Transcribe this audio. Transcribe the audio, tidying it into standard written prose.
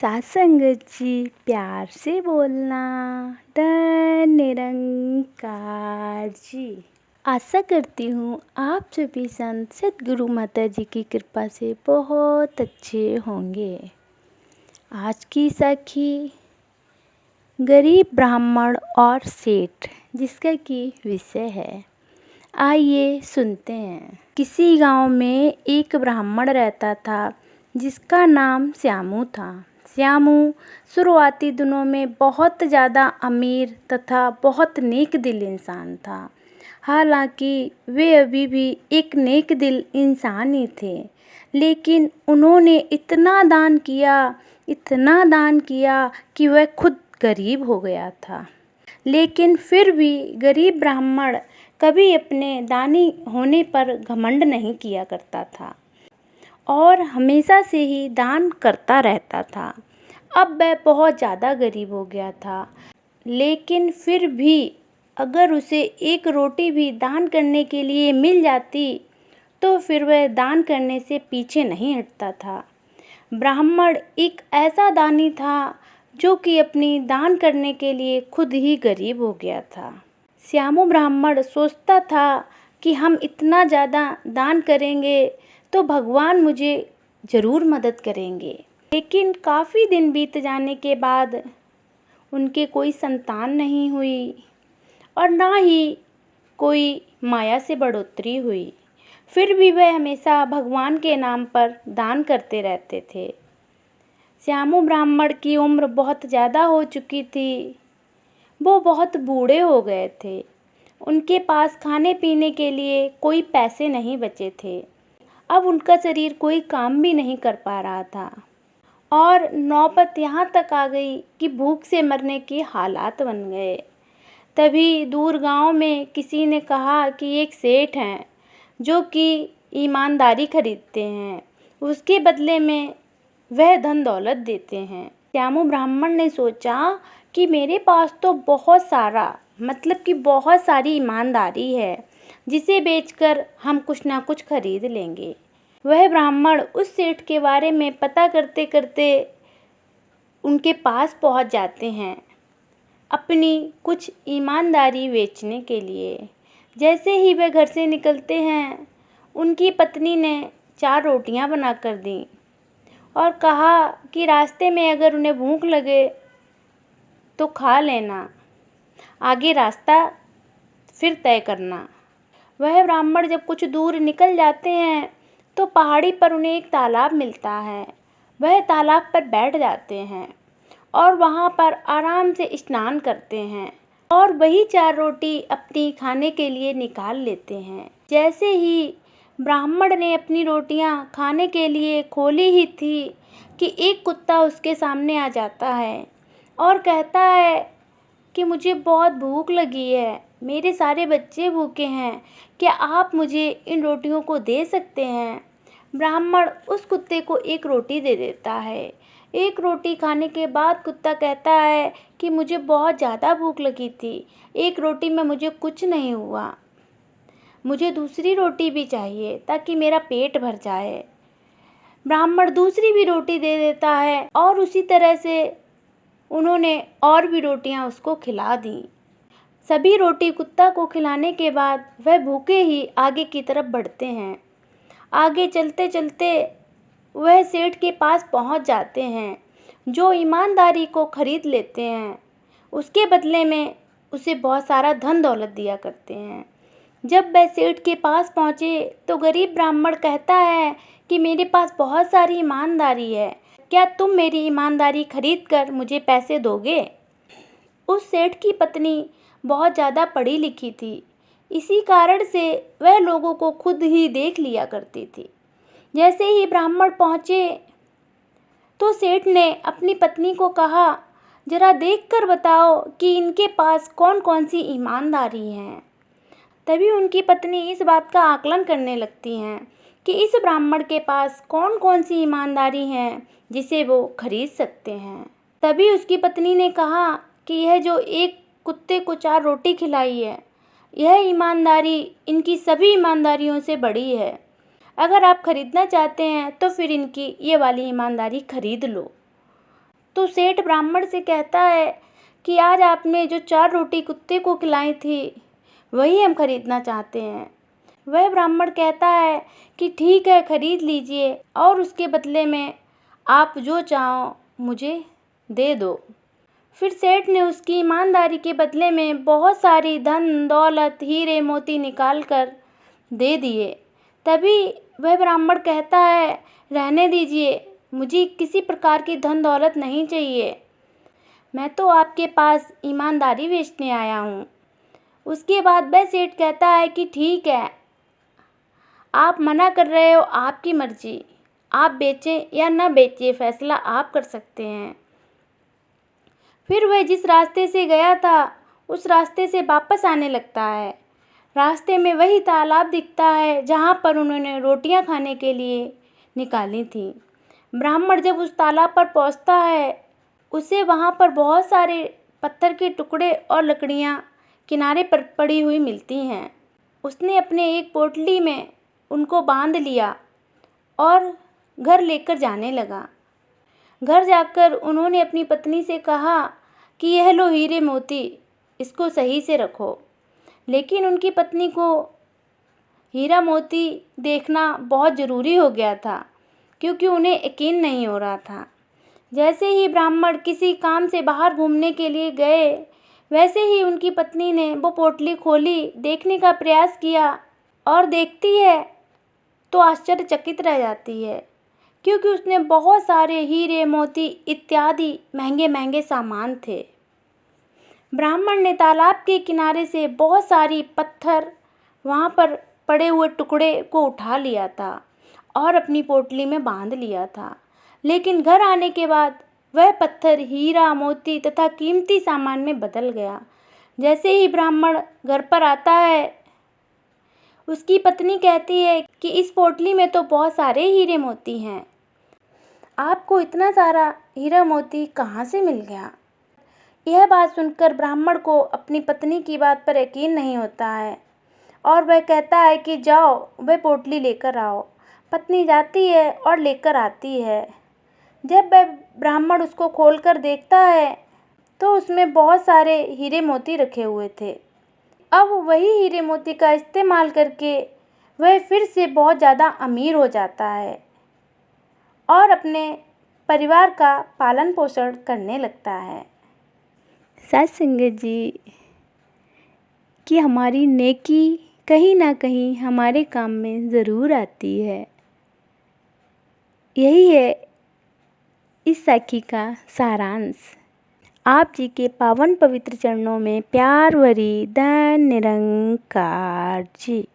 सासंगत जी प्यार से बोलना, धन निरंकार जी। आशा करती हूँ आप सभी संत सद्गुरु माता जी की कृपा से बहुत अच्छे होंगे। आज की सखी गरीब ब्राह्मण और सेठ, जिसका कि विषय है। आइए सुनते हैं। किसी गांव में एक ब्राह्मण रहता था जिसका नाम श्यामू था। श्यामू शुरुआती दिनों में बहुत ज़्यादा अमीर तथा बहुत नेक दिल इंसान था। हालांकि वे अभी भी एक नेक दिल इंसान ही थे, लेकिन उन्होंने इतना दान किया कि वह खुद गरीब हो गया था। लेकिन फिर भी गरीब ब्राह्मण कभी अपने दानी होने पर घमंड नहीं किया करता था और हमेशा से ही दान करता रहता था। अब वह बहुत ज़्यादा गरीब हो गया था, लेकिन फिर भी अगर उसे एक रोटी भी दान करने के लिए मिल जाती तो फिर वह दान करने से पीछे नहीं हटता था। ब्राह्मण एक ऐसा दानी था जो कि अपनी दान करने के लिए खुद ही गरीब हो गया था। श्यामू ब्राह्मण सोचता था कि हम इतना ज़्यादा दान करेंगे तो भगवान मुझे ज़रूर मदद करेंगे। लेकिन काफ़ी दिन बीत जाने के बाद उनके कोई संतान नहीं हुई और ना ही कोई माया से बढ़ोतरी हुई। फिर भी वह हमेशा भगवान के नाम पर दान करते रहते थे। श्यामू ब्राह्मण की उम्र बहुत ज़्यादा हो चुकी थी। वो बहुत बूढ़े हो गए थे। उनके पास खाने पीने के लिए कोई पैसे नहीं बचे थे। अब उनका शरीर कोई काम भी नहीं कर पा रहा था और नौबत यहाँ तक आ गई कि भूख से मरने के हालात बन गए। तभी दूर गांव में किसी ने कहा कि एक सेठ हैं जो कि ईमानदारी खरीदते हैं, उसके बदले में वह धन दौलत देते हैं। श्यामू ब्राह्मण ने सोचा कि मेरे पास तो बहुत सारी ईमानदारी है, जिसे बेचकर हम कुछ ना कुछ खरीद लेंगे। वह ब्राह्मण उस सेठ के बारे में पता करते करते उनके पास पहुंच जाते हैं अपनी कुछ ईमानदारी बेचने के लिए। जैसे ही वे घर से निकलते हैं, उनकी पत्नी ने 4 रोटियां बनाकर दी और कहा कि रास्ते में अगर उन्हें भूख लगे तो खा लेना, आगे रास्ता फिर तय करना। वह ब्राह्मण जब कुछ दूर निकल जाते हैं तो पहाड़ी पर उन्हें एक तालाब मिलता है। वह तालाब पर बैठ जाते हैं और वहाँ पर आराम से स्नान करते हैं और वही 4 रोटी अपनी खाने के लिए निकाल लेते हैं। जैसे ही ब्राह्मण ने अपनी रोटियां खाने के लिए खोली ही थी कि एक कुत्ता उसके सामने आ जाता है और कहता है कि मुझे बहुत भूख लगी है, मेरे सारे बच्चे भूखे हैं, क्या आप मुझे इन रोटियों को दे सकते हैं? ब्राह्मण उस कुत्ते को एक रोटी दे देता है। एक रोटी खाने के बाद कुत्ता कहता है कि मुझे बहुत ज़्यादा भूख लगी थी, एक रोटी में मुझे कुछ नहीं हुआ, मुझे दूसरी रोटी भी चाहिए ताकि मेरा पेट भर जाए। ब्राह्मण दूसरी भी रोटी दे देता है और उसी तरह से उन्होंने और भी रोटियां उसको खिला दी। सभी रोटी कुत्ता को खिलाने के बाद वह भूखे ही आगे की तरफ बढ़ते हैं। आगे चलते चलते वह सेठ के पास पहुंच जाते हैं, जो ईमानदारी को खरीद लेते हैं। उसके बदले में उसे बहुत सारा धन दौलत दिया करते हैं। जब वह सेठ के पास पहुंचे तो गरीब ब्राह्मण कहता है कि मेरे पास बहुत सारी ईमानदारी है, क्या तुम मेरी ईमानदारी खरीद कर मुझे पैसे दोगे? उस सेठ की पत्नी बहुत ज़्यादा पढ़ी लिखी थी, इसी कारण से वह लोगों को खुद ही देख लिया करती थी। जैसे ही ब्राह्मण पहुँचे तो सेठ ने अपनी पत्नी को कहा, जरा देख कर बताओ कि इनके पास कौन कौन सी ईमानदारी हैं। तभी उनकी पत्नी इस बात का आकलन करने लगती हैं कि इस ब्राह्मण के पास कौन कौन सी ईमानदारी हैं जिसे वो खरीद सकते हैं। तभी उसकी पत्नी ने कहा कि यह जो एक कुत्ते को 4 रोटी खिलाई है, यह ईमानदारी इनकी सभी ईमानदारियों से बड़ी है। अगर आप खरीदना चाहते हैं तो फिर इनकी ये वाली ईमानदारी खरीद लो। तो सेठ ब्राह्मण से कहता है कि आज आपने जो 4 रोटी कुत्ते को खिलाई थी वही हम खरीदना चाहते हैं। वह ब्राह्मण कहता है कि ठीक है, खरीद लीजिए और उसके बदले में आप जो चाहो मुझे दे दो। फिर सेठ ने उसकी ईमानदारी के बदले में बहुत सारी धन दौलत हीरे मोती निकाल कर दे दिए। तभी वह ब्राह्मण कहता है, रहने दीजिए, मुझे किसी प्रकार की धन दौलत नहीं चाहिए, मैं तो आपके पास ईमानदारी बेचने आया हूँ। उसके बाद वह सेठ कहता है कि ठीक है, आप मना कर रहे हो, आपकी मर्जी, आप बेचें या न बेचें फैसला आप कर सकते हैं। फिर वह जिस रास्ते से गया था उस रास्ते से वापस आने लगता है। रास्ते में वही तालाब दिखता है जहाँ पर उन्होंने रोटियां खाने के लिए निकाली थी। ब्राह्मण जब उस तालाब पर पहुँचता है उसे वहाँ पर बहुत सारे पत्थर के टुकड़े और लकड़ियाँ किनारे पर पड़ी हुई मिलती हैं। उसने अपने एक पोटली में उनको बांध लिया और घर लेकर जाने लगा। घर जाकर उन्होंने अपनी पत्नी से कहा कि यह लो हीरे मोती, इसको सही से रखो। लेकिन उनकी पत्नी को हीरा मोती देखना बहुत ज़रूरी हो गया था क्योंकि उन्हें यकीन नहीं हो रहा था। जैसे ही ब्राह्मण किसी काम से बाहर घूमने के लिए गए वैसे ही उनकी पत्नी ने वो पोटली खोली, देखने का प्रयास किया और देखती है तो आश्चर्यचकित रह जाती है क्योंकि उसने बहुत सारे हीरे मोती इत्यादि महंगे महंगे सामान थे। ब्राह्मण ने तालाब के किनारे से बहुत सारी पत्थर वहाँ पर पड़े हुए टुकड़े को उठा लिया था और अपनी पोटली में बांध लिया था। लेकिन घर आने के बाद वह पत्थर हीरा मोती तथा कीमती सामान में बदल गया। जैसे ही ब्राह्मण घर पर आता है उसकी पत्नी कहती है कि इस पोटली में तो बहुत सारे हीरे मोती हैं, आपको इतना सारा हीरा मोती कहाँ से मिल गया। यह बात सुनकर ब्राह्मण को अपनी पत्नी की बात पर यकीन नहीं होता है और वह कहता है कि जाओ वह पोटली लेकर आओ। पत्नी जाती है और लेकर आती है। जब वह ब्राह्मण उसको खोलकर देखता है तो उसमें बहुत सारे हीरे मोती रखे हुए थे। अब वही हीरे मोती का इस्तेमाल करके वह फिर से बहुत ज़्यादा अमीर हो जाता है और अपने परिवार का पालन पोषण करने लगता है। साथ संगत जी कि हमारी नेकी कहीं ना कहीं हमारे काम में ज़रूर आती है। यही है इस साखी का सारांश। आप जी के पावन पवित्र चरणों में प्यार भरी धन्य निरंकार जी।